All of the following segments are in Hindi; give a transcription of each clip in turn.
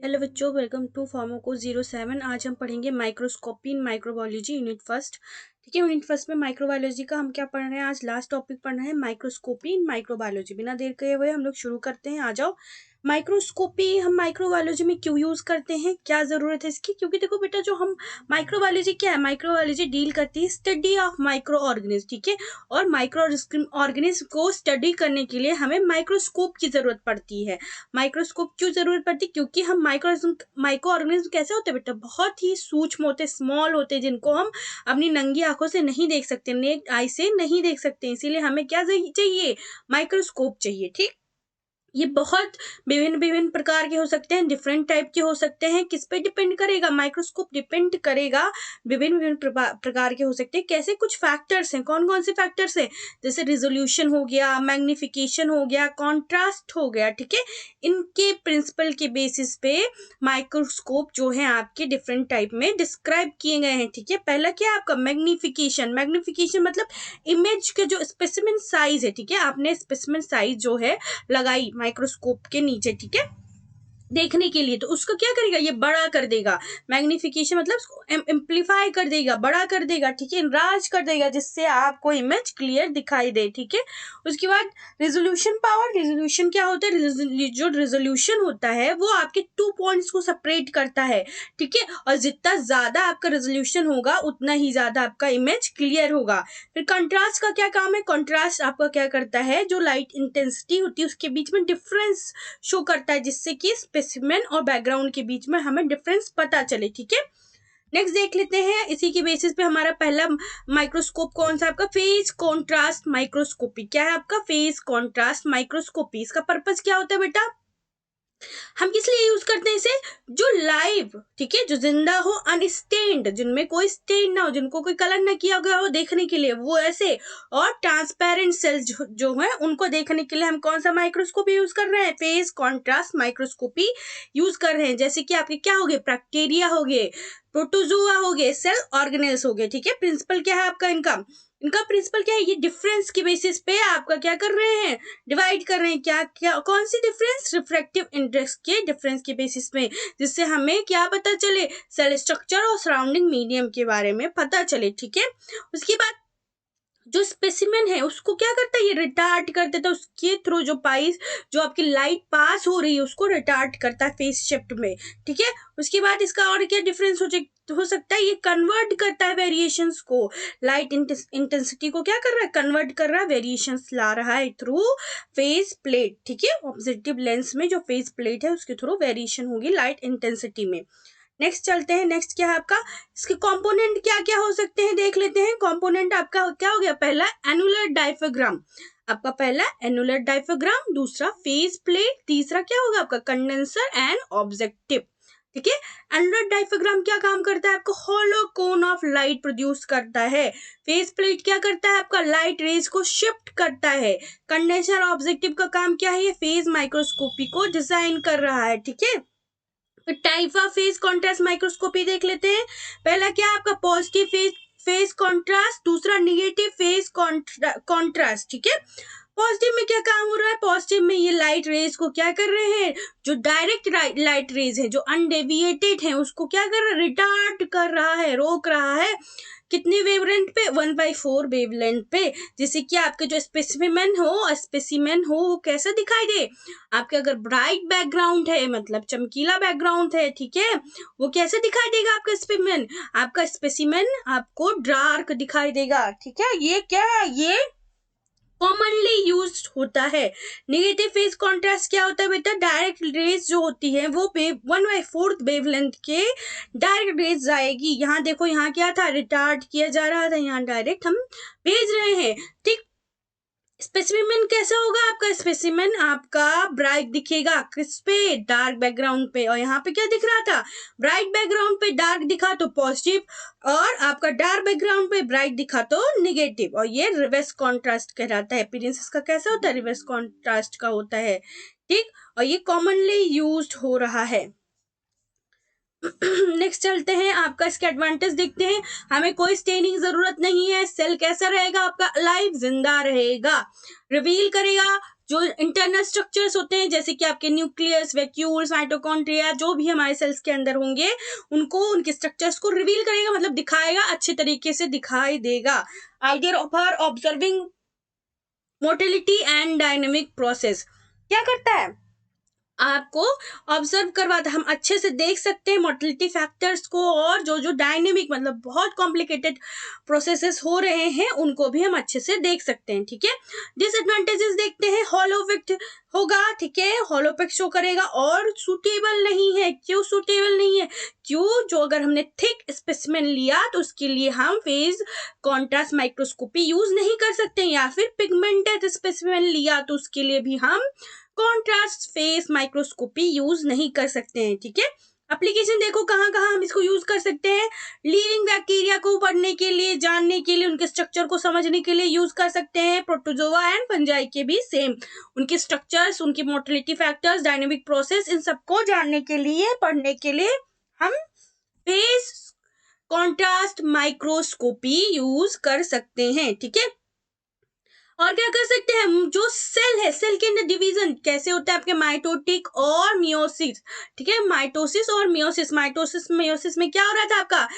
हेलो बच्चों, वेलकम टू फार्माको 07। आज हम पढ़ेंगे माइक्रोस्कोपी इन माइक्रोबायोलॉजी यूनिट फर्स्ट। ठीक है, यूनिट फर्स्ट में माइक्रोबायोलॉजी का हम क्या पढ़ रहे हैं? आज लास्ट टॉपिक पढ़ रहे हैं माइक्रोस्कोपी इन माइक्रोबायोलॉजी। बिना देर किए हुए हम लोग शुरू करते हैं। आ जाओ। माइक्रोस्कोपी हम माइक्रोबायोलॉजी में क्यों यूज करते हैं, क्या जरूरत है इसकी? क्योंकि देखो बेटा, जो हम माइक्रोबायोलॉजी क्या है, माइक्रोबायोलॉजी डील करती है स्टडी ऑफ माइक्रो ऑर्गेनिज्म। ठीक है, और माइक्रो ऑर्गेनिज्म को स्टडी करने के लिए हमें माइक्रोस्कोप की जरूरत पड़ती है। माइक्रोस्कोप क्यों जरूरत पड़ती है? क्योंकि हम माइक्रो ऑर्गेनिज्म कैसे होते हैं बेटा, बहुत ही सूक्ष्म होते, स्मॉल होते, जिनको हम अपनी नंगी आंखों से नहीं देख सकते, नेक्ड आई से नहीं देख सकते। इसीलिए हमें क्या चाहिए? माइक्रोस्कोप चाहिए। ठीक, ये बहुत विभिन्न विभिन्न प्रकार के हो सकते हैं, डिफरेंट टाइप के हो सकते हैं। किस पे डिपेंड करेगा? माइक्रोस्कोप डिपेंड करेगा, विभिन्न विभिन्न प्रकार के हो सकते हैं। कैसे? कुछ फैक्टर्स हैं। कौन कौन से फैक्टर्स हैं? जैसे रिजोल्यूशन हो गया, मैग्निफिकेशन हो गया, कॉन्ट्रास्ट हो गया। ठीक है, इनके प्रिंसिपल के बेसिस पे माइक्रोस्कोप जो है आपके डिफरेंट टाइप में डिस्क्राइब किए गए हैं। ठीक है, पहला क्या है आपका? मैग्निफिकेशन। मैग्निफिकेशन मतलब इमेज के जो स्पेसिमेन साइज है, ठीक है, आपने स्पेसिमेन साइज जो है लगाई माइक्रोस्कोप के नीचे, ठीक है, देखने के लिए, तो उसको क्या करेगा? ये बड़ा कर देगा। मैग्निफिकेशन मतलब उसको एम्पलीफाई कर देगा, बड़ा कर देगा, ठीक है, इनराज कर देगा, जिससे आपको इमेज क्लियर दिखाई दे। ठीक है, उसके बाद रेजोल्यूशन पावर। रेजोल्यूशन क्या होता है? जो रेजोल्यूशन होता है वो आपके 2 पॉइंट्स को सेपरेट करता है। ठीक है, और जितना ज्यादा आपका रेजोल्यूशन होगा उतना ही ज्यादा आपका इमेज क्लियर होगा। फिर कंट्रास्ट का क्या काम है? कंट्रास्ट आपका क्या करता है? जो लाइट इंटेंसिटी होती है उसके बीच में डिफरेंस शो करता है, जिससे कि स्पेसिमेन और बैकग्राउंड के बीच में हमें डिफरेंस पता चले। ठीक है, नेक्स्ट देख लेते हैं। इसी के बेसिस पे हमारा पहला माइक्रोस्कोप कौन सा? आपका फेज कॉन्ट्रास्ट माइक्रोस्कोपी। क्या है आपका? Phase contrast microscopy. इसका पर्पस क्या होता है बेटा? हम किस लिए यूज करते हैं इसे? जो लाइव, ठीक है, जो जिंदा हो, अनस्टेन्ड, जिनमें कोई स्टेन ना हो, जिनको कोई कलर ना किया गया हो, देखने के लिए वो ऐसे, और ट्रांसपेरेंट सेल्स जो है उनको देखने के लिए हम कौन सा माइक्रोस्कोपी यूज कर रहे हैं? फेज कॉन्ट्रास्ट माइक्रोस्कोपी यूज कर रहे हैं। जैसे कि आपके क्या हो गए? बैक्टीरिया हो गए, प्रोटोजोआ हो गए, सेल ऑर्गेनेल्स हो गए। ठीक है, प्रिंसिपल क्या है आपका इनका? इनका प्रिंसिपल क्या है? ये डिफरेंस के बेसिस पे आपका क्या कर रहे हैं? डिवाइड कर रहे हैं। क्या क्या कौन सी डिफरेंस? रिफ्रैक्टिव इंडेक्स के डिफरेंस के बेसिस में, जिससे हमें क्या पता चले? सेल स्ट्रक्चर और सराउंडिंग मीडियम के बारे में पता चले। ठीक है, उसके बाद जो स्पेसिमेन है उसको क्या करता है? ये रिटार्ड कर देता है। उसके थ्रू जो पाइस, जो आपकी लाइट पास हो रही है उसको रिटार्ड करता है फेस शिफ्ट में। ठीक है, उसके बाद इसका और क्या डिफरेंस हो सकता है? ये कन्वर्ट करता है वेरिएशंस को। लाइट इंटेंसिटी को क्या कर रहा है? कन्वर्ट कर रहा है, वेरिएशंस ला रहा है थ्रू फेस प्लेट। ठीक है, ऑब्जेक्टिव लेंस में जो फेस प्लेट है उसके थ्रू वेरिएशन होगी लाइट इंटेंसिटी में। नेक्स्ट चलते हैं। नेक्स्ट क्या है आपका? इसके कंपोनेंट क्या क्या हो सकते हैं देख लेते हैं। कंपोनेंट आपका क्या हो गया? पहला एनुलर डायफ्राम, आपका पहला एनुलर डायफ्राम, दूसरा फेस प्लेट, तीसरा क्या होगा आपका? Condenser and objective. ठीक है, एनुलर डायफ्राम क्या काम करता है? आपको hollow cone of light produce करता है। फेस प्लेट क्या करता है? आपका लाइट रेज को शिफ्ट करता है। कंडेंसर ऑब्जेक्टिव का काम क्या है? ये फेज माइक्रोस्कोपी को डिजाइन कर रहा है। ठीक है, type of phase contrast microscopy देख लेते हैं। पहला क्या आपका? पॉजिटिव फेज कॉन्ट्रास्ट, दूसरा निगेटिव फेज कॉन्ट्रास्ट। ठीक है, पॉजिटिव में क्या काम हो रहा है? पॉजिटिव में ये लाइट रेज को क्या कर रहे हैं? जो डायरेक्ट लाइट रेज है, जो अनडेविएटेड है, उसको क्या कर रहा है? रिटार्ड कर रहा है, रोक रहा है। कितनी वेवलेंथ पे? 1/4 वेवलेंथ पे। जैसे कि आपके जो स्पेसिमेन हो वो कैसा दिखाई दे? आपके अगर ब्राइट बैकग्राउंड है, मतलब चमकीला बैकग्राउंड है, ठीक है, वो कैसे दिखाई देगा आपका स्पेसिमेन? आपका स्पेसिमेन आपको डार्क दिखाई देगा। ठीक है, ये क्या है? ये कॉमनली यूज होता है। नेगेटिव फेज कॉन्ट्रास्ट क्या होता है बेटा? डायरेक्ट रेज जो होती है वो 1/4 वेवलेंथ के डायरेक्ट रेज आएगी। यहाँ देखो, यहाँ क्या था? रिटार्ड किया जा रहा था, यहाँ डायरेक्ट हम भेज रहे हैं। ठीक, स्पेसिमेन कैसा होगा आपका? स्पेसिमेन आपका ब्राइट दिखेगा, किस पे? डार्क बैकग्राउंड पे। और यहाँ पे क्या दिख रहा था? ब्राइट बैकग्राउंड पे डार्क दिखा तो पॉजिटिव, और आपका डार्क बैकग्राउंड पे ब्राइट दिखा तो निगेटिव। और ये रिवर्स कॉन्ट्रास्ट कहलाता है। अपीयरेंस इसका कैसा होता है? रिवर्स कॉन्ट्रास्ट का होता है। ठीक, और ये कॉमनली यूज्ड हो रहा है। नेक्स्ट चलते हैं, आपका इसके एडवांटेज देखते हैं। हमें कोई स्टेनिंग जरूरत नहीं है। सेल कैसा रहेगा आपका? अलाइव, जिंदा रहेगा। रिवील करेगा जो इंटरनल स्ट्रक्चर्स होते हैं, जैसे कि आपके न्यूक्लियस, वैक्यूल्स, माइटोकॉन्ड्रिया, जो भी हमारे सेल्स के अंदर होंगे उनको, उनके स्ट्रक्चर्स को रिवील करेगा, मतलब दिखाएगा, अच्छे तरीके से दिखाई देगा। Idea of are observing motility and dynamic process, क्या करता है? आपको ऑब्जर्व करवाता है, हम अच्छे से देख सकते हैं मोटिलिटी फैक्टर्स को, और जो जो डायनेमिक मतलब बहुत कॉम्प्लिकेटेड प्रोसेसेस हो रहे हैं उनको भी हम अच्छे से देख सकते हैं। ठीक है, डिसएडवांटेजेस देखते हैं। हॉलो इफेक्ट होगा, ठीक है, हॉलो इफेक्ट शो करेगा, और सूटेबल नहीं है। क्यों सूटेबल नहीं है? क्यों, जो अगर हमने थिक स्पेसिमेन लिया तो उसके लिए हम फेज कॉन्ट्रास्ट माइक्रोस्कोपी यूज नहीं कर सकते, या फिर पिगमेंटेड स्पेसिमेन लिया तो उसके लिए भी हम कॉन्ट्रास्ट फेस माइक्रोस्कोपी यूज नहीं कर सकते हैं। ठीक है, एप्लीकेशन देखो कहाँ कहाँ हम इसको यूज कर सकते हैं। लिविंग बैक्टीरिया को पढ़ने के लिए, जानने के लिए, उनके स्ट्रक्चर को समझने के लिए यूज कर सकते हैं। प्रोटोजोआ एंड फंजाई के भी सेम, उनके स्ट्रक्चर्स, उनकी मोटिलिटी फैक्टर्स, डायनेमिक प्रोसेस, इन सबको जानने के लिए, पढ़ने के लिए हम फेस कॉन्ट्रास्ट माइक्रोस्कोपी यूज कर सकते हैं। ठीक है, और क्या कर सकते हैं, जो सेल है, सेल के अंदर डिवीजन कैसे होता है आपके, माइटोटिक और मियोसिस। ठीक है, माइटोसिस और मियोसिस, माइटोसिस मियोसिस में क्या हो रहा था आपका?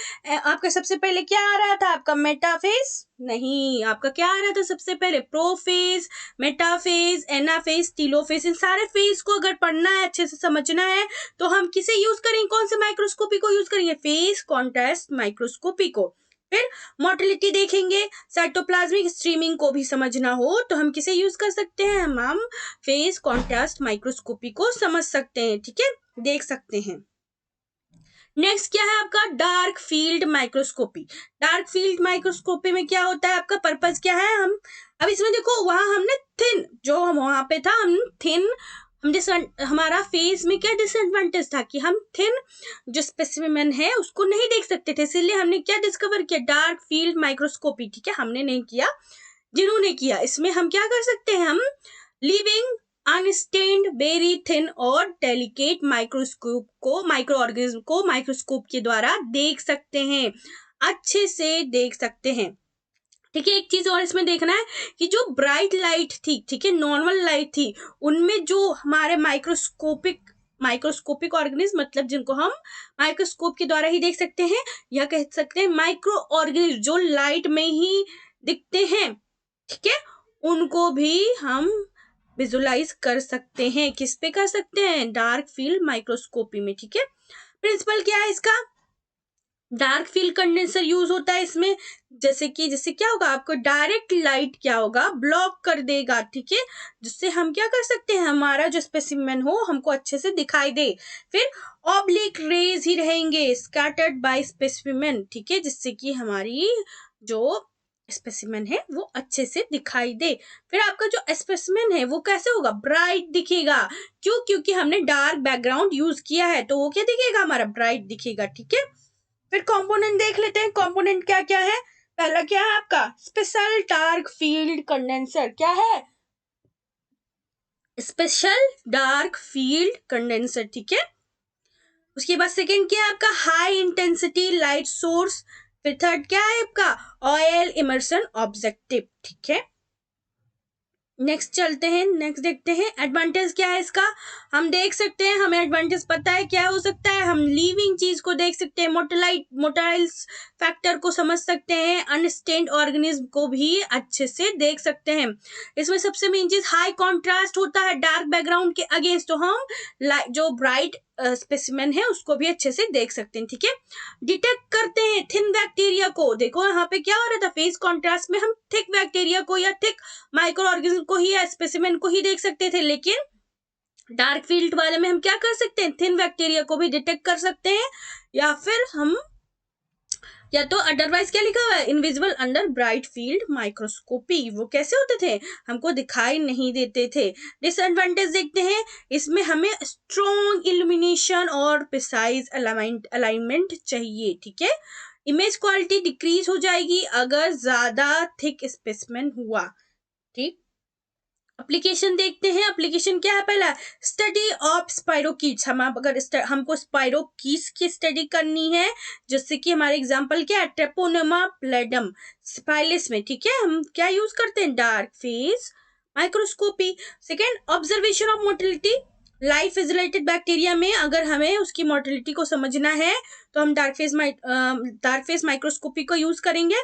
आपका सबसे पहले क्या आ रहा था आपका? मेटाफेज नहीं, आपका क्या आ रहा था सबसे पहले? Prophase, metaphase, anaphase, telophase. इन सारे फेज को अगर पढ़ना है, अच्छे से समझना है, तो हम किसे यूज करेंगे? कौन से माइक्रोस्कोपी को यूज करेंगे? फेज कॉन्ट्रास्ट माइक्रोस्कोपी को। फिर मोटिलिटी देखेंगे, साइटोप्लाज्मिक स्ट्रीमिंग को भी समझना हो तो हम किसे यूज कर सकते हैं? हम फेज कॉन्ट्रास्ट माइक्रोस्कोपी को समझ सकते हैं। ठीक है, देख सकते हैं। नेक्स्ट क्या है आपका? Dark field microscopy. Dark field microscopy में क्या होता है आपका? पर्पस क्या है? हम अब इसमें देखो, वहां हमने थिन, जो हम वहां पे था, हम थिन, हम हमारा फेज में क्या डिसएडवांटेज था कि हम थिन जो स्पेसिमेन है उसको नहीं देख सकते थे, इसलिए हमने क्या डिस्कवर किया? Dark field microscopy. ठीक है, हमने नहीं किया, जिन्होंने किया। इसमें हम क्या कर सकते हैं? हम लिविंग अनस्टेन्ड वेरी थिन और डेलिकेट माइक्रोस्कोप को, माइक्रो ऑर्गेनिज्म को माइक्रोस्कोप के द्वारा देख सकते हैं, अच्छे से देख सकते हैं। ठीक है, एक चीज और इसमें देखना है कि जो ब्राइट लाइट थी, ठीक है, नॉर्मल लाइट थी, उनमें जो हमारे माइक्रोस्कोपिक ऑर्गेनिज्म, मतलब जिनको हम माइक्रोस्कोप के द्वारा ही देख सकते हैं, या कह सकते हैं माइक्रो ऑर्गेनिज्म जो लाइट में ही दिखते हैं, ठीक है, उनको भी हम विजुलाइज कर सकते हैं। किस पे कर सकते हैं? डार्क फील्ड माइक्रोस्कोपी में। ठीक है, प्रिंसिपल क्या है इसका? डार्क फील्ड कंडेंसर यूज होता है इसमें, जैसे क्या होगा आपको? डायरेक्ट लाइट क्या होगा? ब्लॉक कर देगा। ठीक है, जिससे हम क्या कर सकते हैं? हमारा जो स्पेसिमेन हो हमको अच्छे से दिखाई दे। फिर ऑब्लिक रेज ही रहेंगे, स्कैटर्ड बाय स्पेसिमेन। ठीक है, जिससे कि हमारी जो स्पेसिमेन है वो अच्छे से दिखाई दे। फिर आपका जो स्पेसिमेन है वो कैसे होगा? ब्राइट दिखेगा। क्यों? क्योंकि हमने डार्क बैकग्राउंड यूज किया है, तो वो क्या दिखेगा? हमारा ब्राइट दिखेगा। ठीक है, फिर कंपोनेंट देख लेते हैं। कंपोनेंट क्या क्या है? पहला क्या है आपका? Special dark field condenser. क्या है? Special dark field condenser. ठीक है, उसके बाद सेकंड क्या है आपका? High intensity light source. फिर थर्ड क्या है आपका? Oil immersion objective. ठीक है, नेक्स्ट चलते हैं, नेक्स्ट देखते हैं एडवांटेज क्या है इसका। हम देख सकते हैं, हमें एडवांटेज पता है क्या हो सकता है। हम लिविंग चीज को देख सकते हैं, मोटाइल्स फैक्टर को समझ सकते हैं, अनस्टेन्ड ऑर्गेनिज्म को भी अच्छे से देख सकते हैं। इसमें सबसे मेन चीज हाई कॉन्ट्रास्ट होता है डार्क बैकग्राउंड के अगेंस्ट, तो हम जो ब्राइट स्पेसिमेन है उसको भी अच्छे से देख सकते हैं। ठीक है, डिटेक्ट करते हैं थिन बैक्टीरिया को। देखो यहाँ पे क्या हो रहा था? फेस कॉन्ट्रास्ट में हम थिक बैक्टीरिया को या थिक माइक्रो ऑर्गेनिज्म को ही या स्पेसिमेन को ही देख सकते थे, लेकिन डार्क फील्ड वाले में हम क्या कर सकते हैं? थिन बैक्टीरिया को भी डिटेक्ट कर सकते हैं, या फिर हम, या तो अदरवाइज क्या लिखा हुआ है? Invisible under bright field microscopy. वो कैसे होते थे? हमको दिखाई नहीं देते थे। डिसएडवांटेज देखते हैं, इसमें हमें स्ट्रॉन्ग इल्यूमिनेशन और प्रिसाइज अलाइनमेंट चाहिए। ठीक है, इमेज क्वालिटी डिक्रीज हो जाएगी अगर ज्यादा थिक स्पेसिमेन हुआ। ठीक, एप्लीकेशन देखते हैं। एप्लीकेशन क्या है? पहला स्टडी ऑफ स्पाइरोकीट्स। हम अगर हमको स्पाइरोकीट्स की स्टडी करनी है, जैसे कि हमारे एग्जांपल क्या है? ट्रेपोनेमा प्लेडम स्पाइलिस में, ठीक है, हम क्या यूज करते हैं? Dark phase microscopy. Second, observation of motility. Life isolated bacteria में अगर हमें उसकी मोटिलिटी को समझना है तो हम डार्क फेज माइक्रोस्कोपी को यूज करेंगे।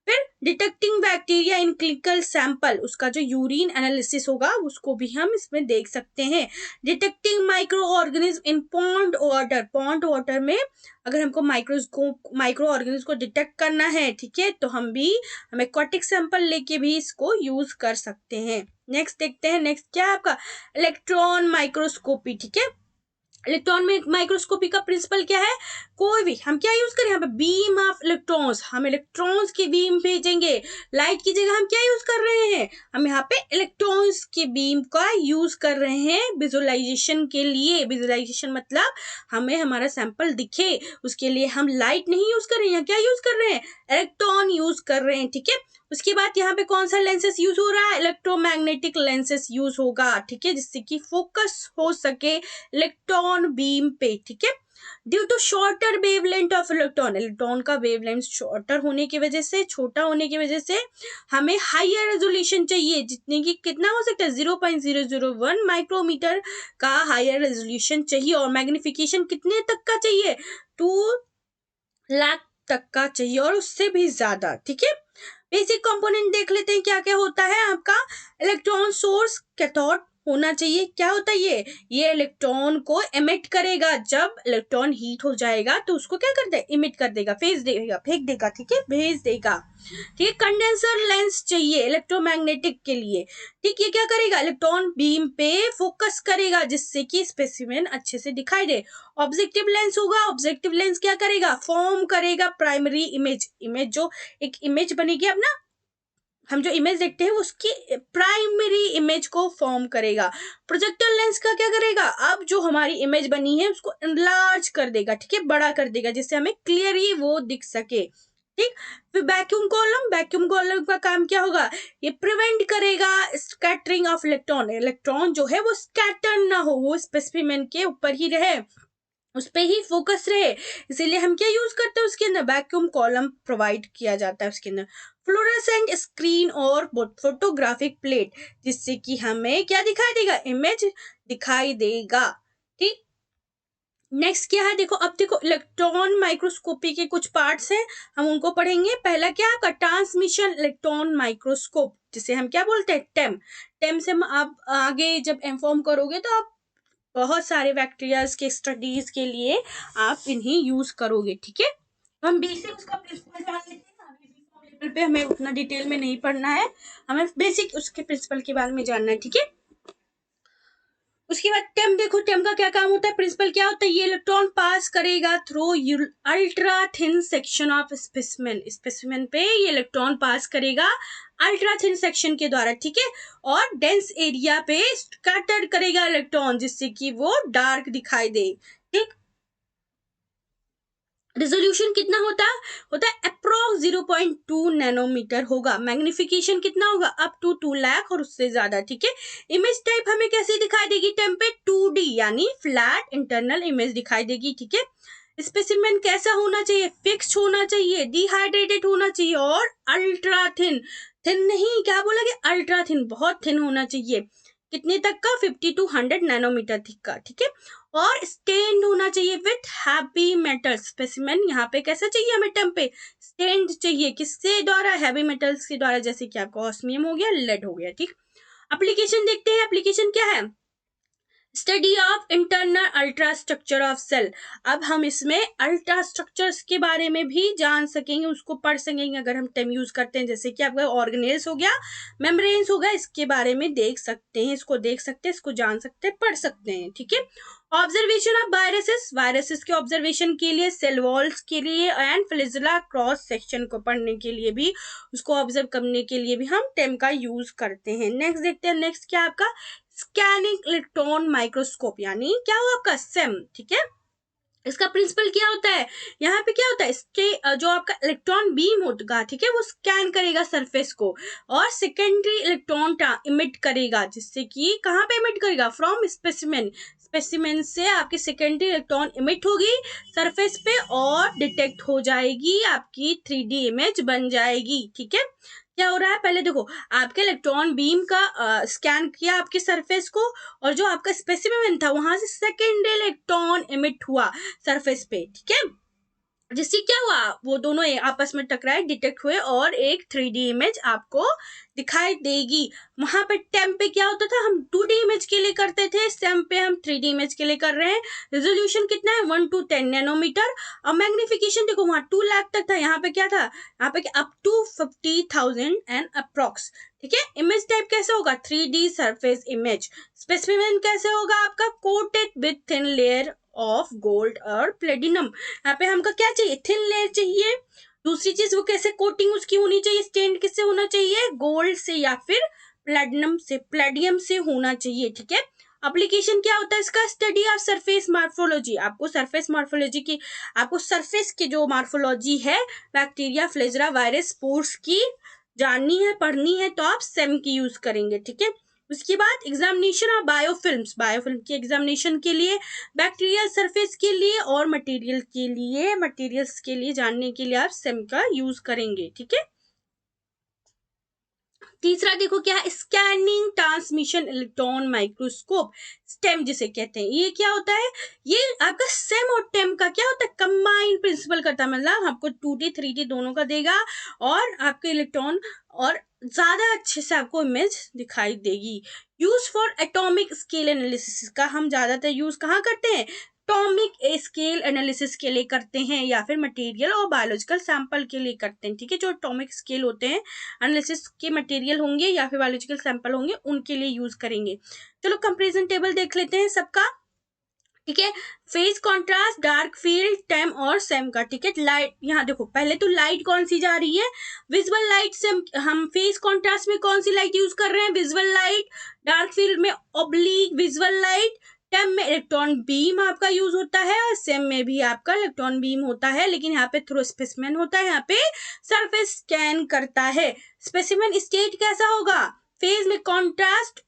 फिर detecting bacteria in clinical sample, उसका जो यूरिन एनालिसिस होगा उसको भी हम इसमें देख सकते हैं। Detecting micro organism in pond water में अगर हमको माइक्रो ऑर्गेनिज्म को डिटेक्ट करना है, ठीक है, तो हम एक्वाटिक सैंपल लेके भी इसको यूज कर सकते हैं। नेक्स्ट देखते हैं। नेक्स्ट क्या है आपका? इलेक्ट्रॉन माइक्रोस्कोपी, ठीक है। इलेक्ट्रॉन में माइक्रोस्कोपी का प्रिंसिपल क्या है? कोई भी हम क्या यूज करें? यहाँ पे बीम ऑफ इलेक्ट्रॉन्स, हम इलेक्ट्रॉन्स की बीम भेजेंगे। लाइट की जगह हम क्या यूज कर रहे हैं? हम यहाँ पे इलेक्ट्रॉन्स की बीम का यूज कर रहे हैं विजुअलाइजेशन के लिए। विजुअलाइजेशन मतलब हमें हमारा सैंपल दिखे, उसके लिए हम लाइट नहीं यूज कर रहे हैं। यहाँ क्या यूज कर रहे हैं? इलेक्ट्रॉन यूज कर रहे हैं, ठीक है। उसके बाद यहाँ पे कौन सा लेंसेस यूज हो रहा है? इलेक्ट्रोमैग्नेटिक लेंसेस यूज होगा, ठीक है, जिससे कि फोकस हो सके इलेक्ट्रॉन बीम पे, ठीक है। Due to shorter wavelength of electron, electron का वेवलेंथ शॉर्टर होने की वजह से, छोटा होने की वजह से हमें हायर रेजोल्यूशन चाहिए, जितने की कितना हो सकता है? 0.001 माइक्रोमीटर का हायर रेजोल्यूशन चाहिए। और मैग्निफिकेशन कितने तक का चाहिए? 2 लाख तक का चाहिए और उससे भी ज्यादा, ठीक है। बेसिक कंपोनेंट देख लेते हैं क्या क्या होता है आपका। इलेक्ट्रॉन सोर्स कैथोड होना चाहिए। क्या होता है ये इलेक्ट्रॉन को एमिट करेगा। जब इलेक्ट्रॉन हीट हो जाएगा तो उसको क्या करता है? इमिट कर देगा, फेंक देगा, ठीक है, भेज देगा, ठीक है। कंडेंसर लेंस चाहिए इलेक्ट्रोमैग्नेटिक के लिए, ठीक। ये क्या करेगा? इलेक्ट्रॉन बीम पे फोकस करेगा जिससे कि स्पेसिमेन अच्छे से दिखाई दे। ऑब्जेक्टिव लेंस होगा। ऑब्जेक्टिव लेंस क्या करेगा? फॉर्म करेगा प्राइमरी इमेज। जो एक इमेज बनेगी अपना, हम जो इमेज देखते हैं उसकी प्राइमरी इमेज को फॉर्म करेगा। प्रोजेक्टर लेंस का क्या करेगा? अब जो हमारी इमेज बनी है उसको एनलार्ज कर देगा, ठीक है, बड़ा कर देगा, जिससे हमें क्लियरली वो दिख सके, ठीक। फिर वैक्यूम कॉलम का काम क्या होगा? ये प्रिवेंट करेगा स्कैटरिंग ऑफ इलेक्ट्रॉन। इलेक्ट्रॉन जो है वो स्कैटर ना हो, वो स्पेसिफिक के ऊपर ही रहे, उस पे ही फोकस रहे। इसीलिए हम क्या यूज करते हैं? उसके अंदर वैक्यूम कॉलम प्रोवाइड किया जाता है उसके अंदर। फ्लोरेसेंट स्क्रीन और फोटोग्राफिक प्लेट, जिससे कि हमें क्या दिखाई देगा? इमेज दिखाई देगा, ठीक। नेक्स्ट क्या है? देखो इलेक्ट्रॉन माइक्रोस्कोपी के कुछ पार्ट्स हैं, हम उनको पढ़ेंगे। पहला क्या है? ट्रांसमिशन इलेक्ट्रॉन माइक्रोस्कोप, जिसे हम क्या बोलते हैं? टेम से आप आगे जब इन्फॉर्म करोगे तो आप बहुत सारे बैक्टीरियाज के स्टडीज के लिए आप इन्हें यूज करोगे, ठीक है। हम बेसिक उसका प्रिंसिपल जान लेते हैं। लेवल पे हमें उतना डिटेल में नहीं पढ़ना है, हमें बेसिक उसके प्रिंसिपल के बारे में जानना है, ठीक है। उसके बाद टेम का क्या काम होता है? प्रिंसिपल क्या होता है? ये इलेक्ट्रॉन पास करेगा through ultra thin section of specimen पे ये इलेक्ट्रॉन पास करेगा अल्ट्रा थिन सेक्शन के द्वारा, ठीक है। और डेंस एरिया पे स्कैटर करेगा इलेक्ट्रॉन, जिससे कि वो डार्क दिखाई दे, ठीक। रेजोल्यूशन कितना होता है अप्रोक्स 0.2 नैनोमीटर होगा। मैग्निफिकेशन कितना होगा? अप टू 2 लाख और उससे ज्यादा, ठीक है। इमेज टाइप हमें कैसे दिखाई देगी? टेम पे 2D यानी फ्लैट इंटरनल इमेज दिखाई देगी, ठीक है। स्पेसिमेन कैसा होना चाहिए? फिक्स्ड होना चाहिए, डिहाइड्रेटेड होना चाहिए और अल्ट्रा थिन। थिन नहीं, क्या बोला गया? अल्ट्रा थिन, बहुत थिन होना चाहिए। कितने तक का? 50 to 100 नैनोमीटर तक का, ठीक है। और स्टेन्ड होना चाहिए विथ हैवी मेटल्स। स्पेसिमेन यहाँ पे कैसा चाहिए हमें? टेम पे स्टेन्ड चाहिए, किसके द्वारा? हैवी मेटल्स के द्वारा, जैसे कि आपका ऑस्मियम हो गया, लेड हो गया, ठीक। एप्लीकेशन देखते हैं। एप्लीकेशन क्या है? Study of internal ultra structure of cell. अब हम इसमें अल्ट्रा स्ट्रक्चर्स के बारे में भी जान सकेंगे, उसको पढ़ सकेंगे अगर हम टेम यूज करते हैं। जैसे कि आपका ऑर्गेनेल्स हो गया, मेम्ब्रेन्स हो गया, इसके बारे में देख सकते हैं, इसको देख सकते हैं, इसको जान सकते हैं, पढ़ सकते हैं, ठीक है। ऑब्जर्वेशन ऑफ वायरसेस के ऑब्जर्वेशन के लिए, सेल वॉल्स के लिए एंड फ्लैजेला क्रॉस सेक्शन को पढ़ने के लिए भी, उसको ऑब्जर्व करने के लिए भी हम टेम का यूज करते हैं। नेक्स्ट देखते हैं। नेक्स्ट क्या आपका? स्कैनिंग इलेक्ट्रॉन माइक्रोस्कोप, यानी क्या हुआ आपका? सेम, ठीक है। इसका प्रिंसिपल क्या होता है, यहाँ पे क्या होता है, इसके जो आपका इलेक्ट्रॉन बीम होगा, ठीक है, वो स्कैन करेगा सरफेस को और सेकेंडरी इलेक्ट्रॉन इमिट करेगा, जिससे कि कहाँ पे इमिट करेगा, फ्रॉम स्पेसिमेन, स्पेसिमेन से आपकी सेकेंडरी इलेक्ट्रॉन इमिट होगी सरफेस पे और डिटेक्ट हो जाएगी, आपकी 3D इमेज बन जाएगी। ठीक है, क्या हो रहा है, पहले देखो, आपके इलेक्ट्रॉन बीम का स्कैन किया आपके सरफेस को, और जो आपका स्पेसिमेन था वहां से सेकेंड इलेक्ट्रॉन इमिट हुआ सरफेस पे। ठीक है, जिससे क्या हुआ, वो दोनों आपस में टकराए, डिटेक्ट हुए और एक 3D इमेज आपको दिखाई देगी। वहां पे टेम पे क्या होता था, हम 2D इमेज के लिए करते थे, सेम पे हम 3D इमेज के लिए कर रहे हैं। रेजोल्यूशन कितना है, 1 to 10 नैनोमीटर। और मैग्निफिकेशन देखो, वहां 2 लाख तक था, यहाँ पे क्या था, यहाँ पे अप टू 50,000 एंड अप्रोक्स। ठीक है, इमेज टाइप कैसे होगा, 3D सरफेस इमेज। स्पेसिमेन कैसे होगा आपका, coated with thin layer of gold और प्लेटिनम। यहाँ पे हमको क्या चाहिए, थिन लेयर चाहिए। दूसरी चीज, वो कैसे कोटिंग उसकी होनी चाहिए, स्टेन किससे होना चाहिए, गोल्ड से या फिर प्लेटिनम से, प्लेडियम से होना चाहिए। ठीक है, एप्लीकेशन क्या होता है इसका, स्टडी ऑफ सरफेस मॉर्फोलॉजी। आपको सरफेस मॉर्फोलॉजी की, आपको सरफेस की जो मॉर्फोलॉजी है, बैक्टीरिया, फ्लेजरा, वायरस, स्पोर्स की जाननी है, पढ़नी है, तो आप सेम की यूज करेंगे। ठीक है, उसके बाद एग्जामिनेशन ऑफ बायोफिल्म्स, बायोफिल्म की एग्जामिनेशन के लिए, बैक्टीरियल सरफेस के लिए और मटेरियल के लिए, मटेरियल्स के लिए जानने के लिए आप सेम का यूज करेंगे। ठीक है, तीसरा देखो क्या है, scanning transmission electron microscope, stem जिसे कहते हैं। ये क्या होता है, ये आपका सेम और टेम का क्या होता है, कंबाइंड प्रिंसिपल करता है, मतलब आपको 2D 3D दोनों का देगा और आपके इलेक्ट्रॉन और ज्यादा अच्छे से आपको इमेज दिखाई देगी। Use for atomic scale analysis का हम ज्यादातर यूज कहाँ करते हैं, एटॉमिक स्केल एनालिसिस के लिए करते हैं या फिर मटेरियल और बायोलॉजिकल सैंपल के लिए करते हैं। ठीक है, जो एटॉमिक स्केल होते हैं, एनालिसिस के मटेरियल होंगे या फिर बायोलॉजिकल सैंपल होंगे, उनके लिए यूज करेंगे। चलो कंपैरिजन टेबल देख लेते हैं सबका। ठीक है, फेज कॉन्ट्रास्ट, डार्क फील्ड, टेम और सेम का। ठीक है, लाइट, यहाँ देखो, पहले तो लाइट कौन सी जा रही है, विजुअल लाइट से हम फेज कॉन्ट्रास्ट में कौन सी लाइट यूज कर रहे हैं, विजुअल लाइट। डार्क फील्ड में ऑब्लिक विजुअल लाइट। टेम में इलेक्ट्रॉन बीम आपका यूज होता है और सेम में भी आपका इलेक्ट्रॉन बीम होता है, लेकिन यहाँ पे थ्रू स्पेसिमेन होता है, यहाँ पे सरफेस स्कैन करता है। स्पेसिमेन स्टेट कैसा होगा, फेज में कॉन्ट्रास्ट,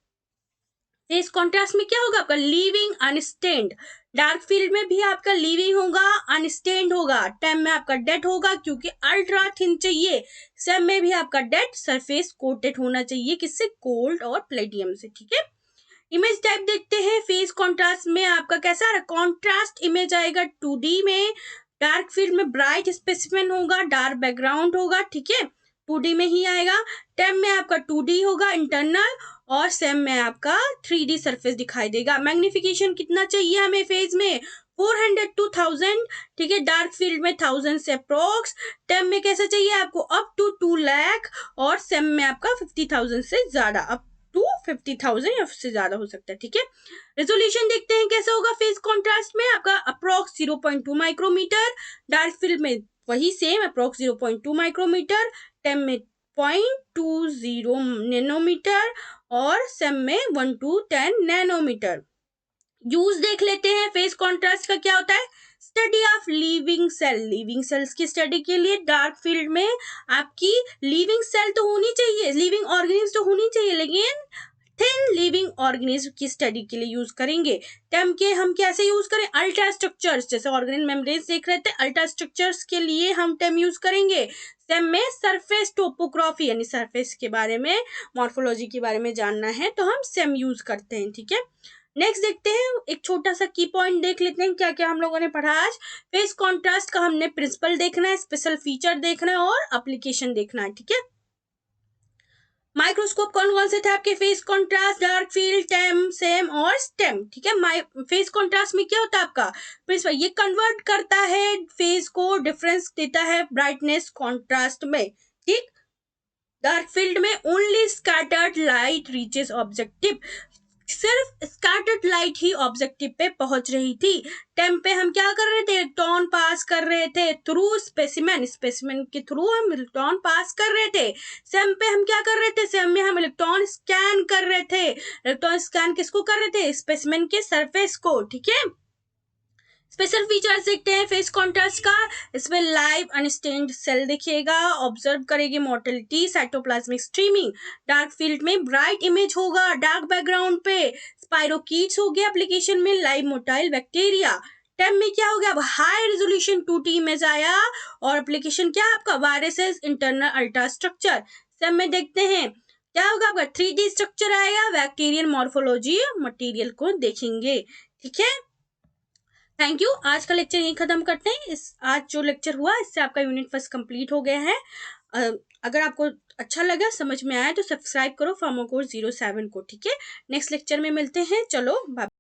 फेज कॉन्ट्रास्ट में क्या होगा आपका, लीविंग अनस्टेन्ड। डार्क फील्ड में भी आपका लीविंग होगा, अनस्टेन्ड होगा। टेम में आपका डेड होगा क्योंकि अल्ट्रा थिन चाहिए। सेम में भी आपका डेड सरफेस कोटेड होना चाहिए, किससे, गोल्ड और प्लेटियम से। ठीक है, इमेज टाइप देखते हैं, फेज कॉन्ट्रास्ट में आपका कैसा आ रहा है, कॉन्ट्रास्ट इमेज आएगा 2D में। डार्क फील्ड में ब्राइट स्पेसिमेन होगा, डार्क बैकग्राउंड होगा। ठीक है, 2D में ही आएगा। टेम में आपका 2D होगा इंटरनल, और सेम में आपका 3D सरफेस दिखाई देगा। मैग्निफिकेशन कितना चाहिए हमें फेज में, 400 to 1000। ठीक है, डार्क फील्ड में 1000 से अप्रोक्स। टेम में कैसा चाहिए आपको, अप टू 2 लाख, और सेम में आपका 50,000 से ज्यादा, अप टू 50,000 या उससे ज्यादा हो सकता है। ठीक है, रेजोल्यूशन देखते हैं कैसा होगा, फेज कॉन्ट्रास्ट में आपका अप्रोक्स 0.2 माइक्रोमीटर, डार्क फील्ड में वही सेम अप्रोक्स 0.2 माइक्रोमीटर, टेम में 0.20 नैनोमीटर, और सेम में 1 to 10 नैनोमीटर। यूज देख लेते हैं, फेज कॉन्ट्रास्ट का क्या होता है, study of living cell, living cells की स्टडी के लिए डार्क फील्ड में आपकी लिविंग सेल तो होनी चाहिए, लिविंग ऑर्गेनिज्म तो होनी चाहिए, लेकिन थिन लिविंग ऑर्गेनिज्म की स्टडी के लिए यूज करेंगे। टेम के हम कैसे यूज करें, अल्ट्रा स्ट्रक्चर्स, जैसे ऑर्गेनिक मेम्ब्रेन्स देख रहे थे, अल्ट्रा स्ट्रक्चर्स के लिए हम टेम यूज करेंगे। सेम में सरफेस टोपोग्राफी, यानी सरफेस के बारे में, मॉर्फोलॉजी के बारे में जानना है तो हम सेम यूज करते हैं। ठीक है, नेक्स्ट देखते हैं, एक छोटा सा की पॉइंट देख लेते हैं क्या क्या हम लोगों ने पढ़ा आज। फेज कॉन्ट्रास्ट का हमने प्रिंसिपल देखना है, स्पेशल फीचर देखना है और एप्लीकेशन देखना है। ठीक है, माइक्रोस्कोप कौन कौन से थे आपके, फेज कॉन्ट्रास्ट, डार्क फील्ड, टेम, सेम और स्टेम। ठीक है, फेज कॉन्ट्रास्ट में क्या होता है आपका प्रिंसिपल, ये कन्वर्ट करता है फेज को, डिफरेंस देता है ब्राइटनेस कॉन्ट्रास्ट में। ठीक, डार्क फील्ड में only scattered light reaches objective, सिर्फ स्कैटर्ड लाइट ही ऑब्जेक्टिव पे पहुंच रही थी। टेम पे हम क्या कर रहे थे, इलेक्ट्रॉन पास कर रहे थे थ्रू स्पेसिमेन, स्पेसिमेन के थ्रू हम इलेक्ट्रॉन पास कर रहे थे। सेम पे हम क्या कर रहे थे, सेम में हम इलेक्ट्रॉन स्कैन कर रहे थे। इलेक्ट्रॉन स्कैन किसको कर रहे थे, स्पेसिमेन के सरफेस को। ठीक है, स्पेशल फीचर्स देखते हैं फेस कॉन्ट्रास्ट का। इसमें लाइव अनस्टेन्ड सेल दिखेगा, ऑब्जर्व करेगी motility, cytoplasmic streaming, dark field में ब्राइट इमेज होगा डार्क बैकग्राउंड पे, स्पाइरोकीट्स हो गया एप्लीकेशन में, लाइव मोटाइल बैक्टीरिया। टैब में क्या हो गया, अब हाई रेजोल्यूशन 2T इमेज आया, और एप्लीकेशन क्या आपका वायरसेस इंटरनल अल्ट्रा स्ट्रक्चर। सब में देखते हैं क्या होगा, आपका 3D स्ट्रक्चर आएगा, बैक्टीरियल मॉर्फोलॉजी मटेरियल को देखेंगे। ठीक है, थैंक यू। आज का लेक्चर यहीं खत्म करते हैं। आज जो लेक्चर हुआ इससे आपका यूनिट फर्स्ट कंप्लीट हो गया है। अगर आपको अच्छा लगा, समझ में आया, तो सब्सक्राइब करो फार्मा कोर्स 07 को। ठीक है, नेक्स्ट लेक्चर में मिलते हैं। चलो बाय।